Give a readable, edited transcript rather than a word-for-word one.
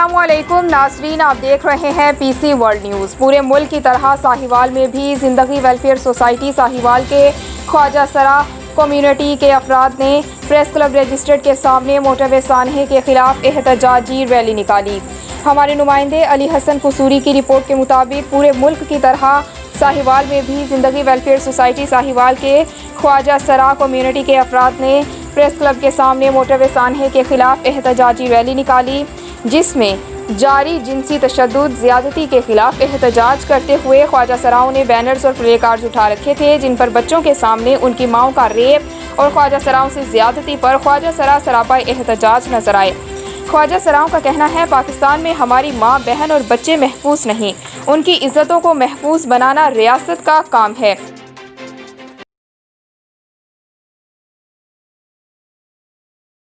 अस्सलाम वालेकुम नाज़रीन, आप देख रहे हैं PC वर्ल्ड न्यूज़। पूरे मुल्क की तरह साहिवाल में भी ज़िंदगी वेलफेयर सोसाइटी साहिवाल के ख्वाजा सरा कम्युनिटी के अफराद ने प्रेस क्लब रजिस्ट्रेट के सामने मोटरवे सानहे के खिलाफ एहतजाजी रैली निकाली। हमारे नुमाइंदे अली हसन कसूरी की रिपोर्ट के मुताबिक पूरे मुल्क की तरह साहिवाल में भी ज़िंदगी वेलफेयर सोसाइटी साहिवाल के ख्वाजा सरा कम्युनिटी के अफराद ने प्रेस क्लब के सामने मोटरवे सानहे के खिलाफ एहतजाजी रैली निकाली, जिसमें जारी जिनसी तशद्दुद ज़्यादती के खिलाफ एहतजाज करते हुए ख्वाजा सराओं ने बैनर्स और प्ले कार्ड्स उठा रखे थे, जिन पर बच्चों के सामने उनकी माओं का रेप और ख्वाजा सराओं से ज़्यादती पर ख्वाजा सरा सरापा एहतजाज नजर आए। ख्वाजा सराओं का कहना है, पाकिस्तान में हमारी माँ, बहन और बच्चे महफूज नहीं, उनकी इज्जतों को महफूज बनाना रियासत का काम है।